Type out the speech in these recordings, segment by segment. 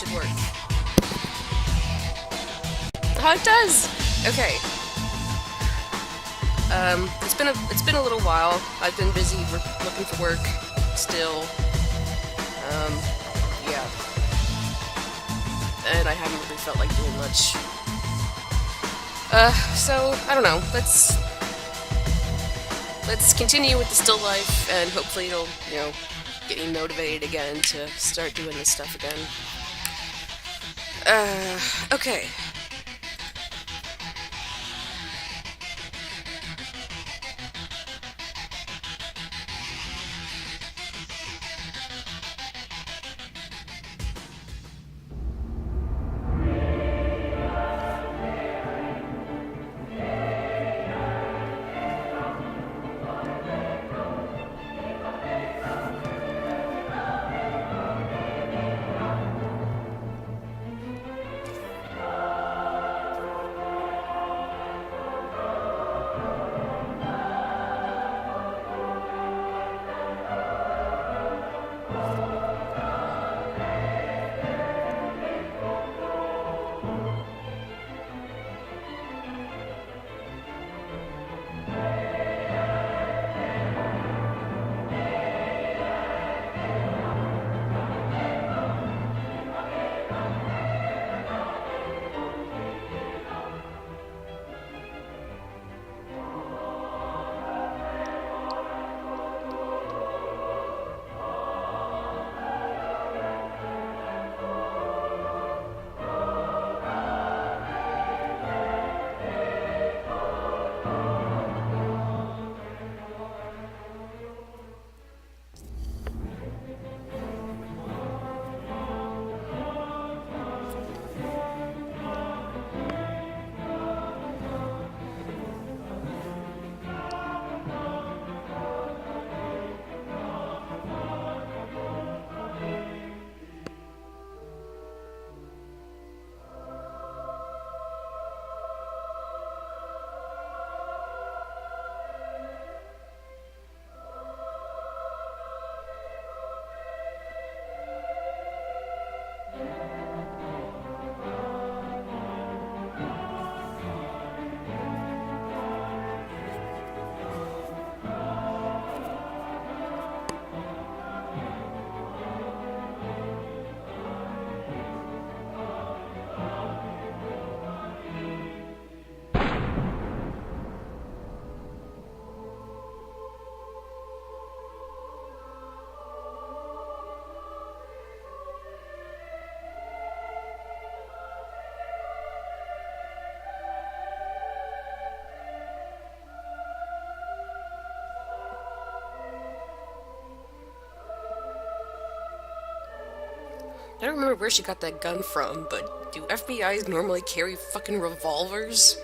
should work. Oh, it does! Okay. It's been a little while. I've been busy looking for work still. Yeah. And I haven't really felt like doing much. So, I don't know. Let's continue with the still life, and hopefully it'll, get me motivated again to start doing this stuff again. Okay. I don't remember where she got that gun from, but do FBIs normally carry fucking revolvers?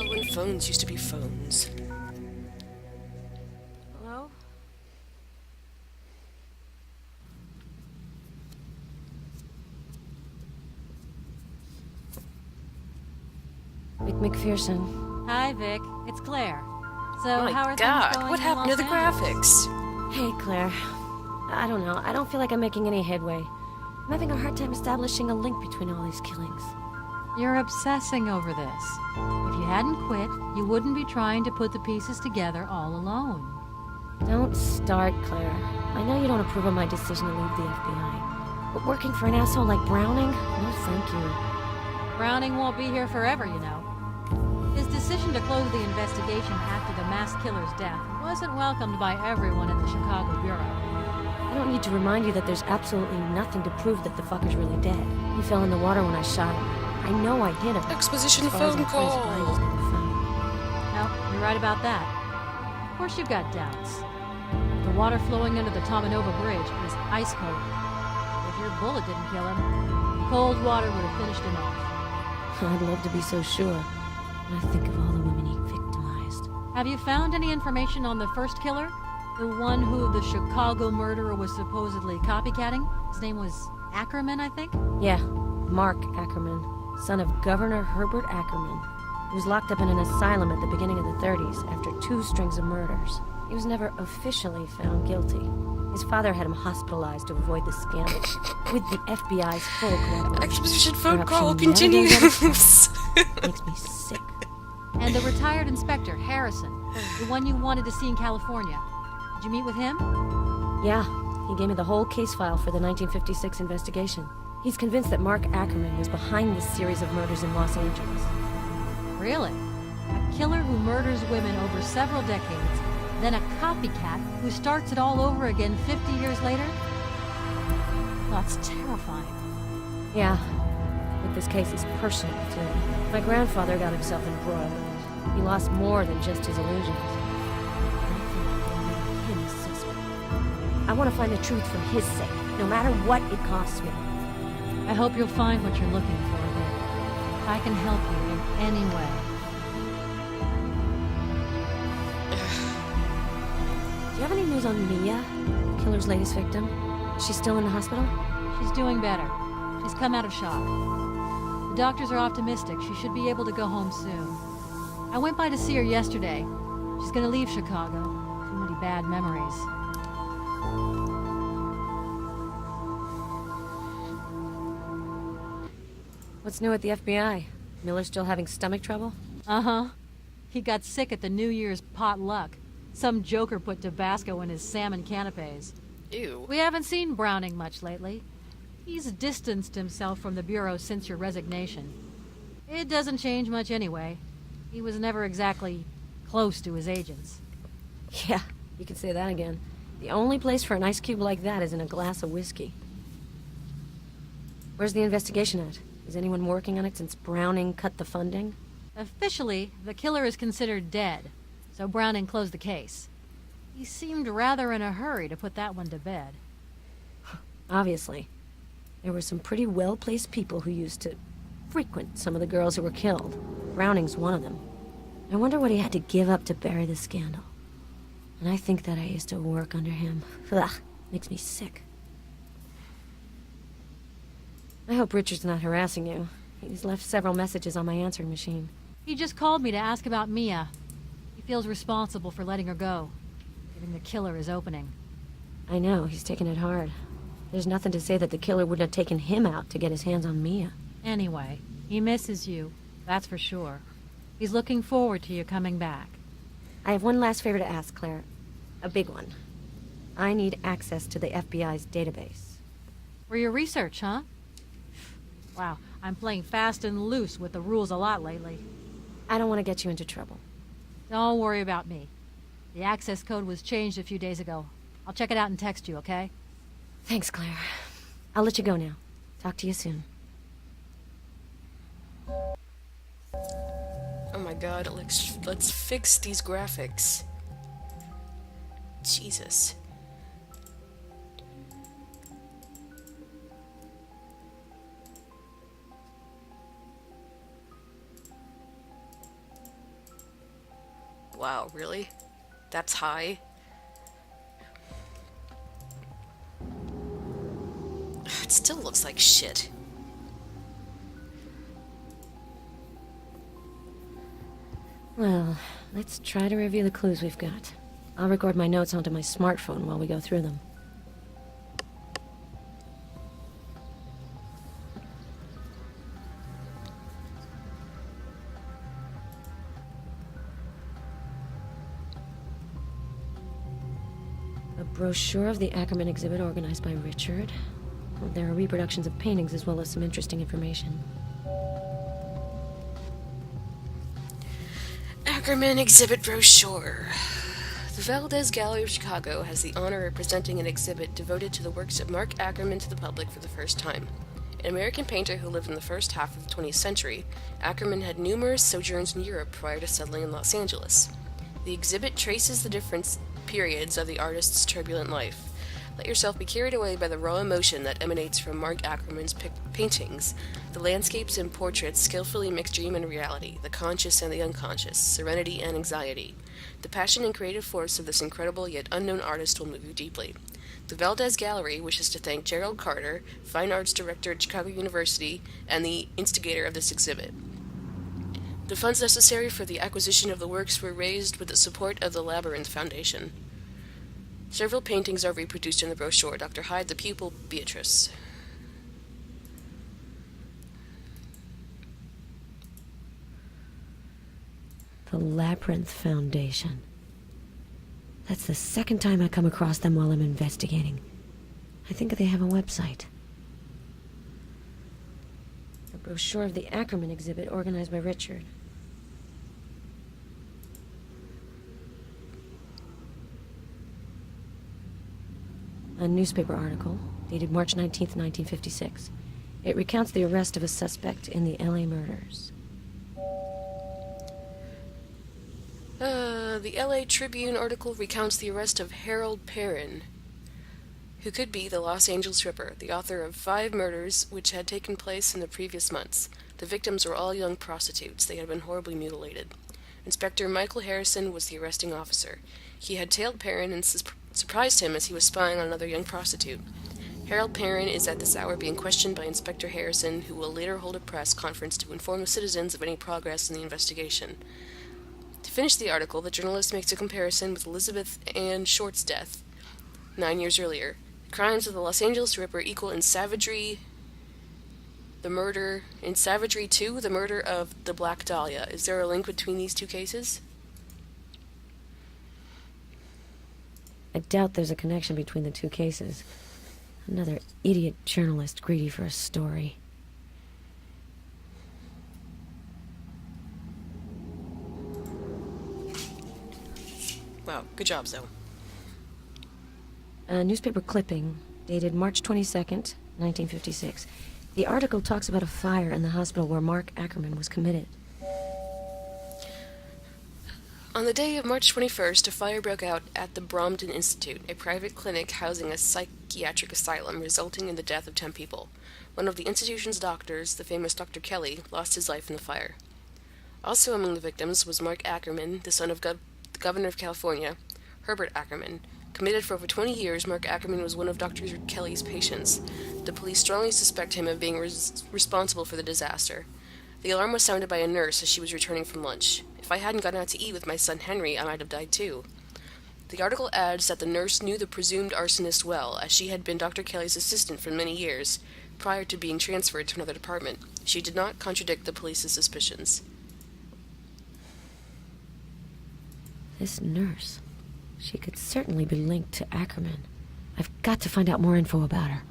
When phones used to be phones. Hello? Vic McPherson. Hi, Vic. It's Claire. So, My how are God, things going what in happened to Los the Angeles? graphics? Hey, Claire. I don't know. I don't feel like I'm making any headway. I'm having a hard time establishing a link between all these killings. You're obsessing over this. If you hadn't quit, you wouldn't be trying to put the pieces together all alone. Don't start, Claire. I know you don't approve of my decision to leave the FBI. But working for an asshole like Browning? No, thank you. Browning won't be here forever, you know. His decision to close the investigation after the mass killer's death wasn't welcomed by everyone in the Chicago Bureau. I don't need to remind you that there's absolutely nothing to prove that the fucker's really dead. He fell in the water when I shot him. I know I hit him. Exposition As far as phone our friend's body was call. never found. No, you're right about that. Of course you've got doubts. The water flowing under the Tomanova Bridge is ice cold. If your bullet didn't kill him, cold water would have finished him off. I'd love to be so sure. When I think of all the women he victimized. Have you found any information on the first killer? The one who the Chicago murderer was supposedly copycatting? His name was Akerman, I think? Yeah, Mark Akerman, son of Governor Herbert Akerman. He was locked up in an asylum at the beginning of the 30s after 2 strings of murders. He was never officially found guilty. His father had him hospitalized to avoid the scandal, with the FBI's full cooperation. Exposition phone Perhaps call she never gave continues. that Makes me sick. And the retired inspector, Harrison, the one you wanted to see in California. Did you meet with him? Yeah, he gave me the whole case file for the 1956 investigation. He's convinced that Mark Akerman was behind this series of murders in Los Angeles. Really? A killer who murders women over several decades, then a copycat who starts it all over again 50 years later? That's terrifying. Yeah, but this case is personal, too. My grandfather got himself embroiled. He lost more than just his illusions. I think they made him a suspect. I want to find the truth for his sake, no matter what it costs me. I hope you'll find what you're looking for, but if I can help you in any way. Do you have any news on Mia, the killer's latest victim? Is she still in the hospital? She's doing better. She's come out of shock. The doctors are optimistic she should be able to go home soon. I went by to see her yesterday. She's gonna leave Chicago. Too many bad memories. What's new at the FBI? Miller's still having stomach trouble? Uh-huh. He got sick at the New Year's potluck. Some joker put Tabasco in his salmon canapes. Ew. We haven't seen Browning much lately. He's distanced himself from the Bureau since your resignation. It doesn't change much anyway. He was never exactly close to his agents. Yeah, you can say that again. The only place for an ice cube like that is in a glass of whiskey. Where's the investigation at? Is anyone working on it since Browning cut the funding? Officially, the killer is considered dead, so Browning closed the case. He seemed rather in a hurry to put that one to bed. Obviously. There were some pretty well-placed people who used to frequent some of the girls who were killed. Browning's one of them. I wonder what he had to give up to bury the scandal. And I think that I used to work under him. Ugh, makes me sick. I hope Richard's not harassing you. He's left several messages on my answering machine. He just called me to ask about Mia. He feels responsible for letting her go, giving the killer his opening. I know, he's taking it hard. There's nothing to say that the killer wouldn't have taken him out to get his hands on Mia. Anyway, he misses you, that's for sure. He's looking forward to you coming back. I have one last favor to ask, Claire. A big one. I need access to the FBI's database. For your research, huh? Wow, I'm playing fast and loose with the rules a lot lately. I don't want to get you into trouble. Don't worry about me. The access code was changed a few days ago. I'll check it out and text you, okay? Thanks, Claire. I'll let you go now. Talk to you soon. Oh my god, let's fix these graphics. Jesus. Wow, really? That's high? It still looks like shit. Well, let's try to review the clues we've got. I'll record my notes onto my smartphone while we go through them. A brochure of the Akerman exhibit organized by Richard. There are reproductions of paintings as well as some interesting information. Akerman exhibit brochure. The Valdez Gallery of Chicago has the honor of presenting an exhibit devoted to the works of Mark Akerman to the public for the first time. An American painter who lived in the first half of the 20th century, Akerman had numerous sojourns in Europe prior to settling in Los Angeles. The exhibit traces the different periods of the artist's turbulent life. Let yourself be carried away by the raw emotion that emanates from Mark Akerman's paintings. The landscapes and portraits skillfully mix dream and reality, the conscious and the unconscious, serenity and anxiety. The passion and creative force of this incredible yet unknown artist will move you deeply. The Valdez Gallery wishes to thank Gerald Carter, Fine Arts Director at Chicago University, and the instigator of this exhibit. The funds necessary for the acquisition of the works were raised with the support of the Labyrinth Foundation. Several paintings are reproduced in the brochure. Dr. Hyde, the pupil, Beatrice. The Labyrinth Foundation. That's the second time I come across them while I'm investigating. I think they have a website. A brochure of the Akerman exhibit organized by Richard. A newspaper article, dated March 19th, 1956. It recounts the arrest of a suspect in the LA murders. The LA Tribune article recounts the arrest of Harold Perrin, who could be the Los Angeles Ripper, the author of 5 murders which had taken place in the previous months. The victims were all young prostitutes. They had been horribly mutilated. Inspector Michael Harrison was the arresting officer. He had tailed Perrin and surprised him as he was spying on another young prostitute. Harold Perrin is at this hour being questioned by Inspector Harrison, who will later hold a press conference to inform the citizens of any progress in the investigation. To finish the article, the journalist makes a comparison with Elizabeth Ann Short's death 9 years earlier. The crimes of the Los Angeles Ripper equal in savagery the murder of the Black Dahlia. Is there a link between these two cases? I doubt there's a connection between the two cases. Another idiot journalist greedy for a story. Wow, good job, Zoe. A newspaper clipping, dated March 22nd, 1956. The article talks about a fire in the hospital where Mark Akerman was committed. On the day of March 21st, a fire broke out at the Bromden Institute, a private clinic housing a psychiatric asylum, resulting in the death of 10 people. One of the institution's doctors, the famous Dr. Kelly, lost his life in the fire. Also among the victims was Mark Akerman, the son of the Governor of California, Herbert Akerman. Committed for over 20 years, Mark Akerman was one of Dr. Kelly's patients. The police strongly suspect him of being responsible for the disaster. The alarm was sounded by a nurse as she was returning from lunch. If I hadn't gone out to eat with my son Henry, I might have died too. The article adds that the nurse knew the presumed arsonist well, as she had been Dr. Kelly's assistant for many years, prior to being transferred to another department. She did not contradict the police's suspicions. This nurse, she could certainly be linked to Akerman. I've got to find out more info about her.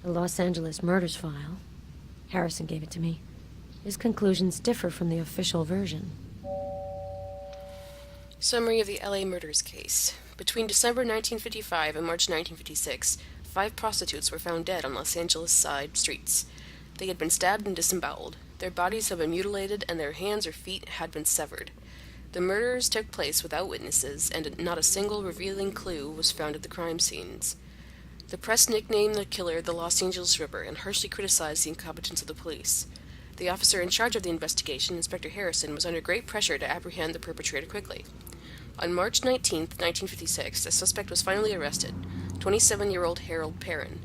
The Los Angeles murders file. Harrison gave it to me. His conclusions differ from the official version. Summary of the LA murders case. Between December 1955 and March 1956, 5 prostitutes were found dead on Los Angeles side streets. They had been stabbed and disemboweled. Their bodies had been mutilated and their hands or feet had been severed. The murders took place without witnesses, and not a single revealing clue was found at the crime scenes. The press nicknamed the killer the Los Angeles Ripper and harshly criticized the incompetence of the police. The officer in charge of the investigation, Inspector Harrison, was under great pressure to apprehend the perpetrator quickly. On March 19, 1956, the suspect was finally arrested, 27-year-old Harold Perrin.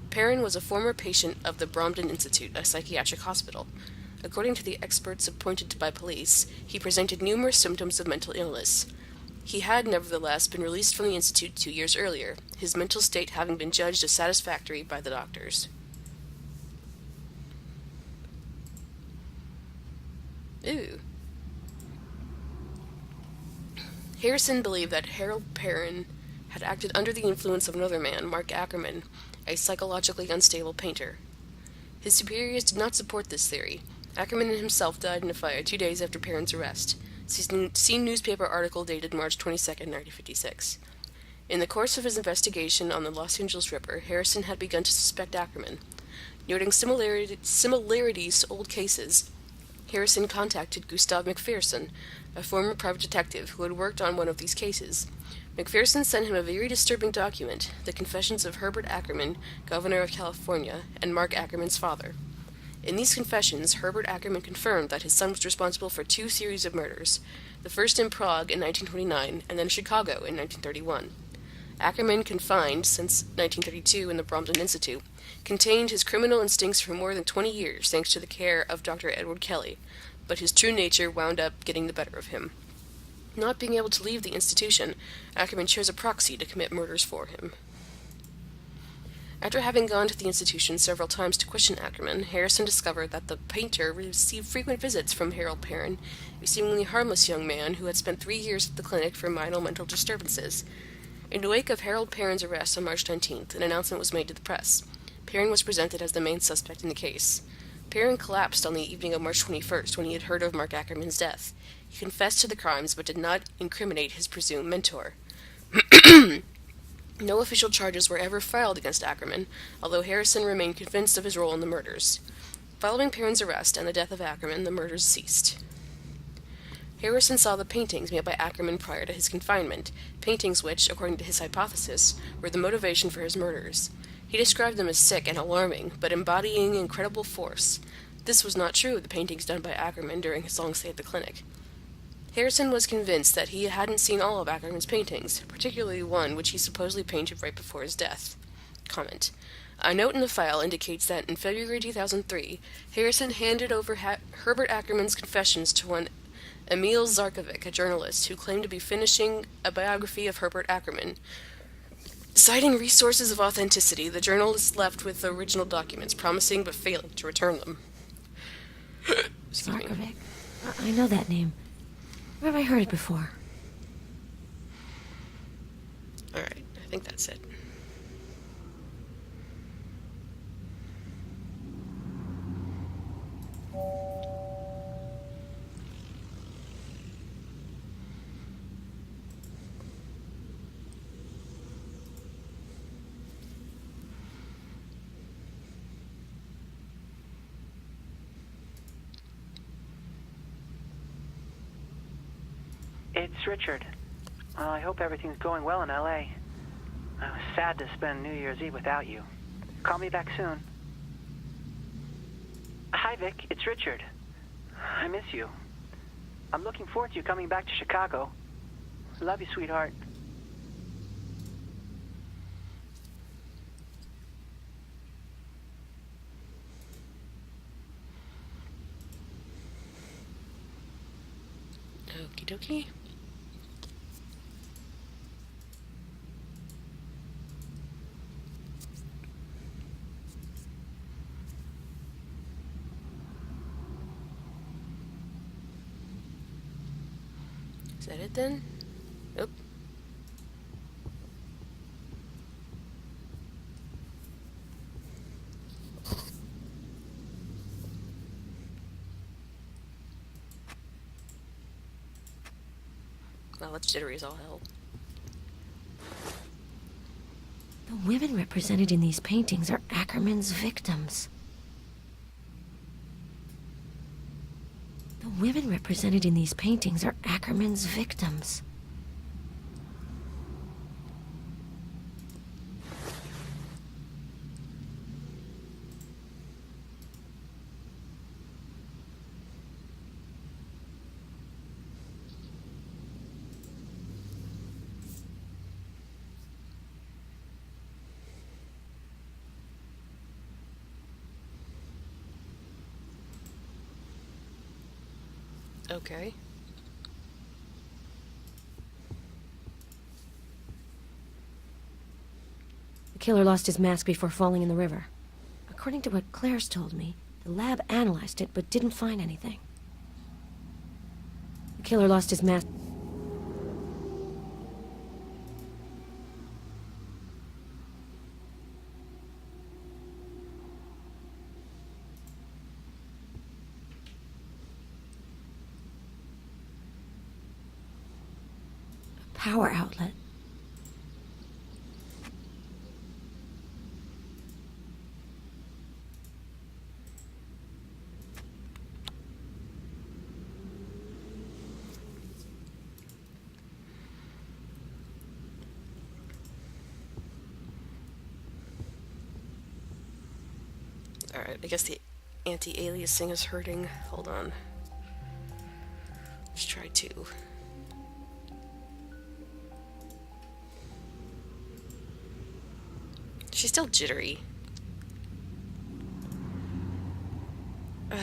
Perrin was a former patient of the Bromden Institute, a psychiatric hospital. According to the experts appointed by police, he presented numerous symptoms of mental illness. He had, nevertheless, been released from the institute 2 years earlier, his mental state having been judged as satisfactory by the doctors. Ooh. Harrison believed that Harold Perrin had acted under the influence of another man, Mark Akerman, a psychologically unstable painter. His superiors did not support this theory. Akerman himself died in a fire 2 days after Perrin's arrest. See newspaper article dated March 22, 1956. In the course of his investigation on the Los Angeles Ripper, Harrison had begun to suspect Akerman. Noting similarities to old cases, Harrison contacted Gustav McPherson, a former private detective who had worked on one of these cases. McPherson sent him a very disturbing document, the confessions of Herbert Akerman, governor of California, and Mark Akerman's father. In these confessions, Herbert Akerman confirmed that his son was responsible for 2 series of murders, the first in Prague in 1929 and then Chicago in 1931. Akerman, confined since 1932 in the Brompton Institute, contained his criminal instincts for more than 20 years thanks to the care of Dr. Edward Kelly, but his true nature wound up getting the better of him. Not being able to leave the institution, Akerman chose a proxy to commit murders for him. After having gone to the institution several times to question Akerman, Harrison discovered that the painter received frequent visits from Harold Perrin, a seemingly harmless young man who had spent 3 years at the clinic for minor mental disturbances. In the wake of Harold Perrin's arrest on March 19th, an announcement was made to the press. Perrin was presented as the main suspect in the case. Perrin collapsed on the evening of March 21st when he had heard of Mark Akerman's death. He confessed to the crimes but did not incriminate his presumed mentor. No official charges were ever filed against Akerman, although Harrison remained convinced of his role in the murders. Following Perrin's arrest and the death of Akerman, the murders ceased. Harrison saw the paintings made by Akerman prior to his confinement, paintings which, according to his hypothesis, were the motivation for his murders. He described them as sick and alarming, but embodying incredible force. This was not true of the paintings done by Akerman during his long stay at the clinic. Harrison was convinced that he hadn't seen all of Akerman's paintings, particularly one which he supposedly painted right before his death. Comment. A note in the file indicates that in February 2003, Harrison handed over Herbert Akerman's confessions to one Emil Zarkovic, a journalist, who claimed to be finishing a biography of Herbert Akerman. Citing resources of authenticity, the journalist left with the original documents, promising but failing to return them. Zarkovic? I know that name. Where have I heard it before? Alright, I think that's it. It's Richard. I hope everything's going well in L.A. I was sad to spend New Year's Eve without you. Call me back soon. Hi, Vic. It's Richard. I miss you. I'm looking forward to you coming back to Chicago. Love you, sweetheart. Okie dokie. Is that it then? Nope. Well, that's jittery as all hell. The women represented in these paintings are Akerman's victims. The women represented in these paintings are Akerman's victims. Okay. The killer lost his mask before falling in the river. According to what Claire's told me, the lab analyzed it but didn't find anything. The killer lost his mask. power outlet. Alright, I guess the anti-aliasing is hurting. Hold on. Let's try 2. She's still jittery. Do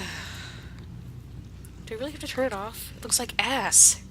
I really have to turn it off? It looks like ass.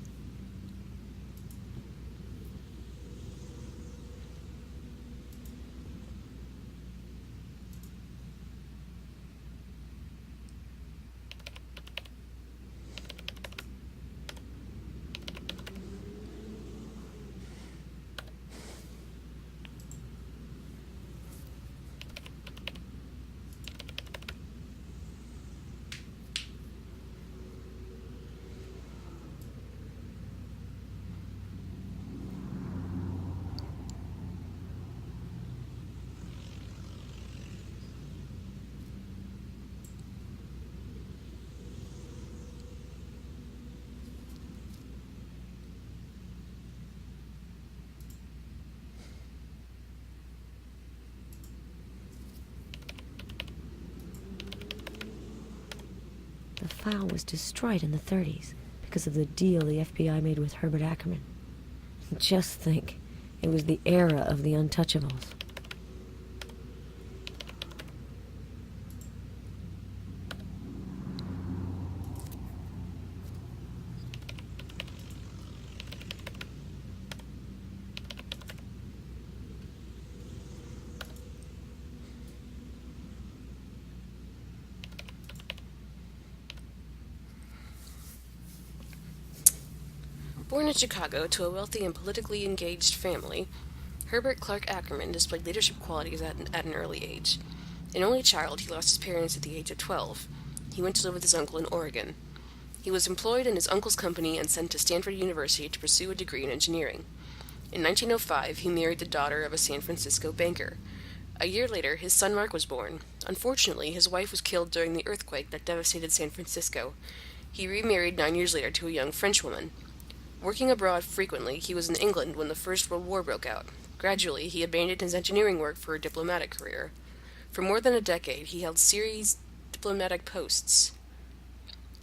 The file was destroyed in the 30s because of the deal the FBI made with Herbert Akerman. Just think, it was the era of the untouchables. Born in Chicago to a wealthy and politically engaged family, Herbert Clark Akerman displayed leadership qualities at an early age. An only child, he lost his parents at the age of 12. He went to live with his uncle in Oregon. He was employed in his uncle's company and sent to Stanford University to pursue a degree in engineering. In 1905, he married the daughter of a San Francisco banker. A year later, his son Mark was born. Unfortunately, his wife was killed during the earthquake that devastated San Francisco. He remarried 9 years later to a young Frenchwoman. Working abroad frequently, he was in England when the First World War broke out. Gradually, he abandoned his engineering work for a diplomatic career. For more than a decade, he held series diplomatic posts.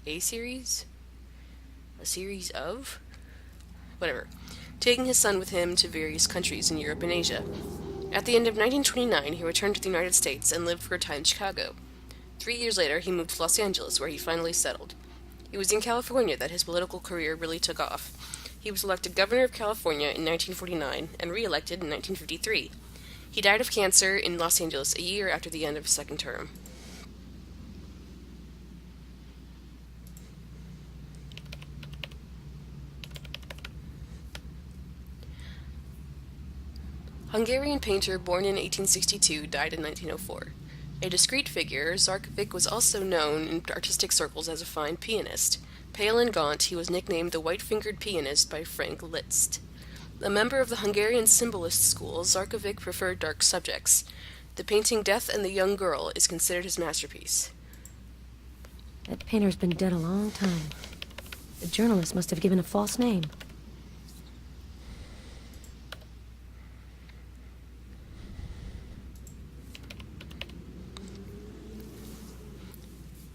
A series? A series of? Whatever. Taking his son with him to various countries in Europe and Asia. At the end of 1929, he returned to the United States and lived for a time in Chicago. 3 years later, he moved to Los Angeles, where he finally settled. It was in California that his political career really took off. He was elected governor of California in 1949 and re-elected in 1953. He died of cancer in Los Angeles a year after the end of his second term. Hungarian painter born in 1862 died in 1904. A discreet figure, Zarkovic was also known in artistic circles as a fine pianist. Pale and gaunt, he was nicknamed the White-Fingered Pianist by Frank Liszt. A member of the Hungarian Symbolist school, Zarkovic preferred dark subjects. The painting Death and the Young Girl is considered his masterpiece. That painter's been dead a long time. The journalist must have given a false name.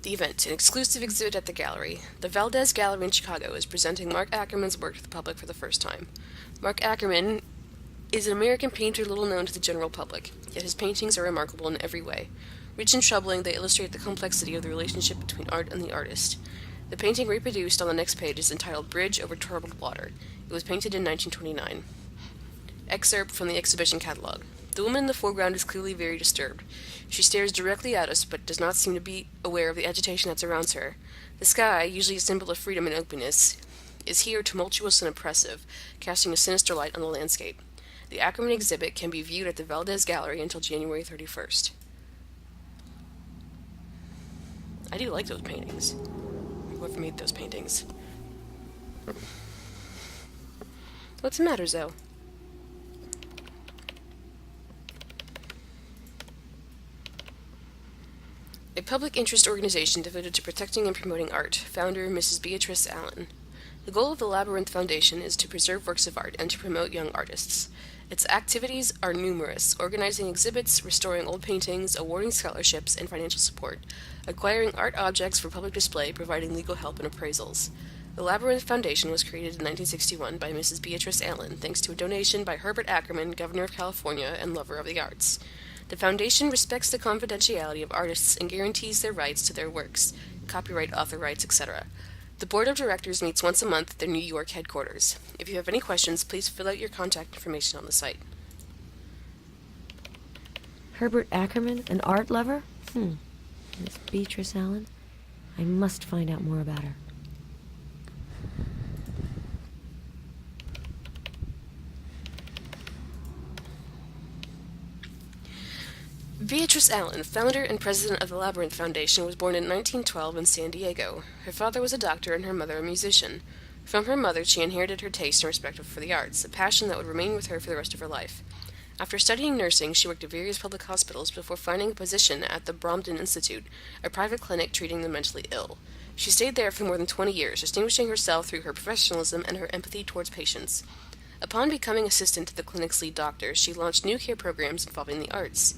The event, an exclusive exhibit at the gallery. The Valdez Gallery in Chicago is presenting Mark Akerman's work to the public for the first time. Mark Akerman is an American painter little known to the general public, yet his paintings are remarkable in every way. Rich and troubling, they illustrate the complexity of the relationship between art and the artist. The painting reproduced on the next page is entitled Bridge Over Troubled Water. It was painted in 1929. Excerpt from the exhibition catalog. The woman in the foreground is clearly very disturbed. She stares directly at us, but does not seem to be aware of the agitation that surrounds her. The sky, usually a symbol of freedom and openness, is here tumultuous and oppressive, casting a sinister light on the landscape. The Akerman exhibit can be viewed at the Valdez Gallery until January 31st. I do like those paintings. Whoever made those paintings. What's the matter, Zoe? A public interest organization devoted to protecting and promoting art, founder Mrs. Beatrice Allen. The goal of the Labyrinth Foundation is to preserve works of art and to promote young artists. Its activities are numerous, organizing exhibits, restoring old paintings, awarding scholarships and financial support, acquiring art objects for public display, providing legal help and appraisals. The Labyrinth Foundation was created in 1961 by Mrs. Beatrice Allen, thanks to a donation by Herbert Akerman, Governor of California and lover of the arts. The foundation respects the confidentiality of artists and guarantees their rights to their works, copyright, author rights, etc. The board of directors meets once a month at their New York headquarters. If you have any questions, please fill out your contact information on the site. Herbert Ackerman, an art lover? Miss Beatrice Allen? I must find out more about her. Beatrice Allen, founder and president of the Labyrinth Foundation, was born in 1912 in San Diego. Her father was a doctor and her mother a musician. From her mother, she inherited her taste and respect for the arts, a passion that would remain with her for the rest of her life. After studying nursing, she worked at various public hospitals before finding a position at the Brompton Institute, a private clinic treating the mentally ill. She stayed there for more than 20 years, distinguishing herself through her professionalism and her empathy towards patients. Upon becoming assistant to the clinic's lead doctor, she launched new care programs involving the arts.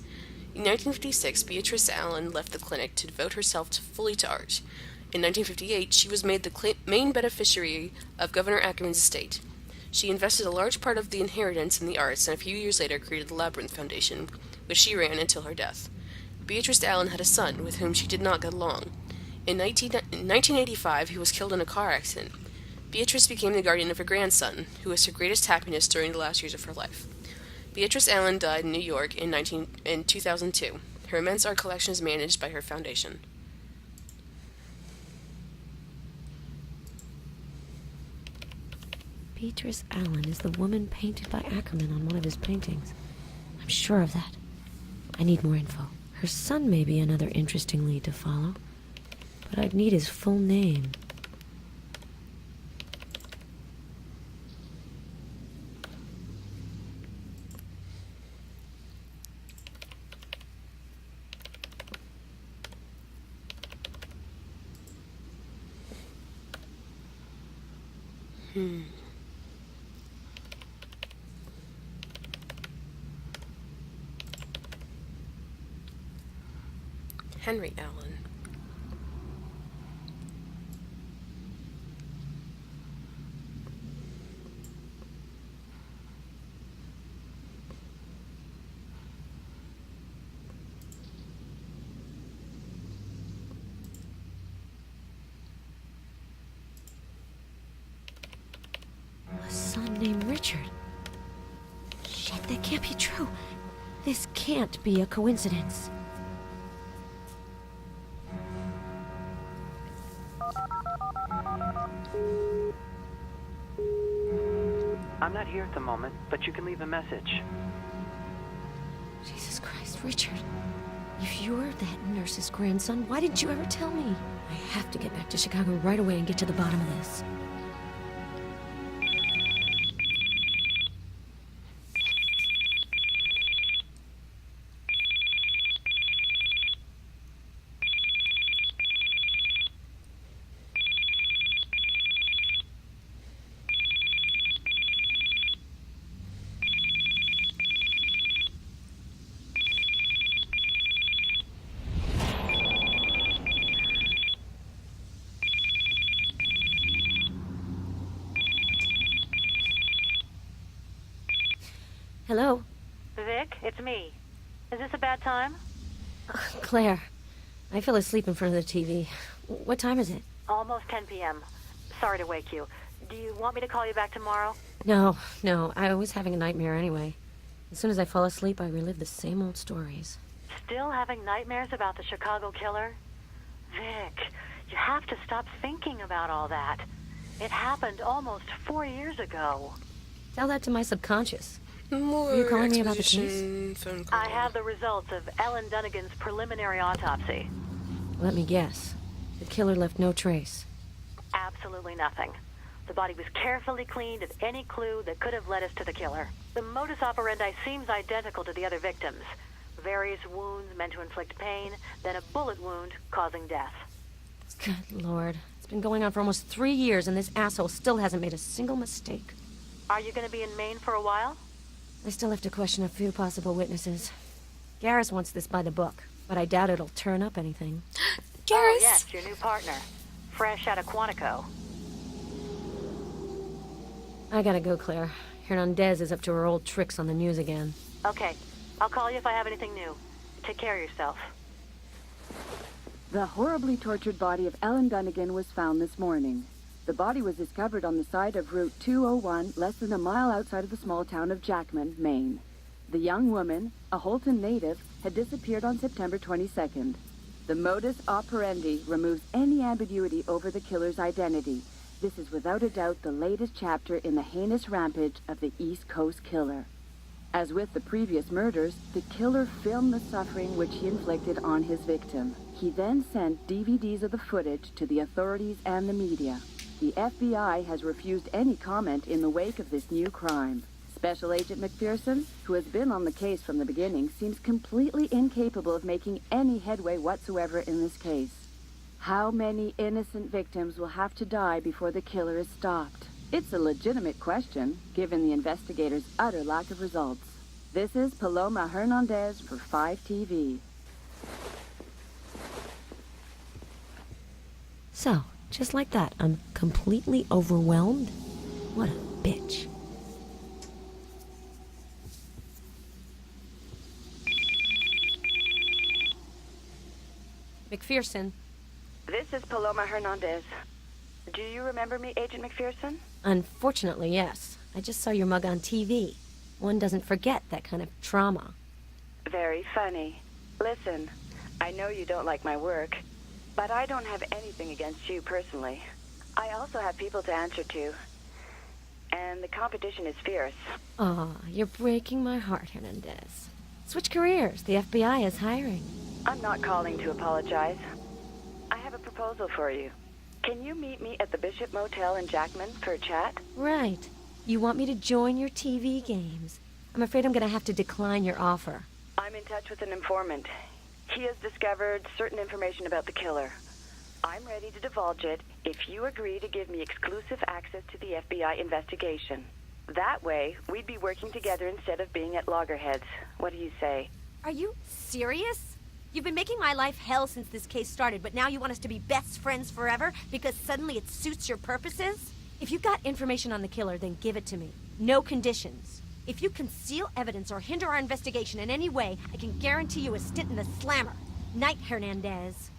In 1956, Beatrice Allen left the clinic to devote herself fully to art. In 1958, she was made the main beneficiary of Governor Ackerman's estate. She invested a large part of the inheritance in the arts and a few years later created the Labyrinth Foundation, which she ran until her death. Beatrice Allen had a son with whom she did not get along. In 1985, he was killed in a car accident. Beatrice became the guardian of her grandson, who was her greatest happiness during the last years of her life. Beatrice Allen died in New York in 2002. Her immense art collection is managed by her foundation. Beatrice Allen is the woman painted by Ackerman on one of his paintings. I'm sure of that. I need more info. Her son may be another interesting lead to follow, but I'd need his full name. Henry Allen. A son named Richard. Shit, that can't be true. This can't be a coincidence. I'm not here at the moment, but you can leave a message. Jesus Christ, Richard. If you're that nurse's grandson, why didn't you ever tell me? I have to get back to Chicago right away and get to the bottom of this. Hello? Vic, it's me. Is this a bad time? Claire. I fell asleep in front of the TV. What time is it? Almost 10 p.m. Sorry to wake you. Do you want me to call you back tomorrow? No. I was having a nightmare anyway. As soon as I fall asleep, I relive the same old stories. Still having nightmares about the Chicago killer? Vic, you have to stop thinking about all that. It happened almost 4 years ago. Tell that to my subconscious. More Are you calling me about the exposition, case? phone call. I have the results of Ellen Dunnigan's preliminary autopsy. Let me guess. The killer left no trace. Absolutely nothing. The body was carefully cleaned of any clue that could have led us to the killer. The modus operandi seems identical to the other victims. Various wounds meant to inflict pain, then a bullet wound causing death. Good Lord. It's been going on for almost 3 years, and this asshole still hasn't made a single mistake. Are you going to be in Maine for a while? I still have to question a few possible witnesses. Garrus wants this by the book, but I doubt it'll turn up anything. Garrus! Oh, yes, your new partner. Fresh out of Quantico. I gotta go, Claire. Hernandez is up to her old tricks on the news again. Okay. I'll call you if I have anything new. Take care of yourself. The horribly tortured body of Ellen Dunnigan was found this morning. The body was discovered on the side of Route 201, less than a mile outside of the small town of Jackman, Maine. The young woman, a Holton native, had disappeared on September 22nd. The modus operandi removes any ambiguity over the killer's identity. This is without a doubt the latest chapter in the heinous rampage of the East Coast Killer. As with the previous murders, the killer filmed the suffering which he inflicted on his victim. He then sent DVDs of the footage to the authorities and the media. The FBI has refused any comment in the wake of this new crime. Special Agent McPherson, who has been on the case from the beginning, seems completely incapable of making any headway whatsoever in this case. How many innocent victims will have to die before the killer is stopped? It's a legitimate question, given the investigators' utter lack of results. This is Paloma Hernandez for 5TV. So, just like that, I'm completely overwhelmed? What a bitch. McPherson. This is Paloma Hernandez. Do you remember me, Agent McPherson? Unfortunately, yes. I just saw your mug on TV. One doesn't forget that kind of trauma. Very funny. Listen, I know you don't like my work, but I don't have anything against you personally. I also have people to answer to, and the competition is fierce. Aw, you're breaking my heart, Hernandez. Switch careers. The FBI is hiring. I'm not calling to apologize. I have a proposal for you. Can you meet me at the Bishop Motel in Jackman for a chat? Right. You want me to join your TV games. I'm afraid I'm gonna have to decline your offer. I'm in touch with an informant. He has discovered certain information about the killer. I'm ready to divulge it if you agree to give me exclusive access to the FBI investigation. That way, we'd be working together instead of being at loggerheads. What do you say? Are you serious? You've been making my life hell since this case started, but now you want us to be best friends forever because suddenly it suits your purposes? If you've got information on the killer, then give it to me. No conditions. If you conceal evidence or hinder our investigation in any way, I can guarantee you a stint in the slammer. Night, Hernandez.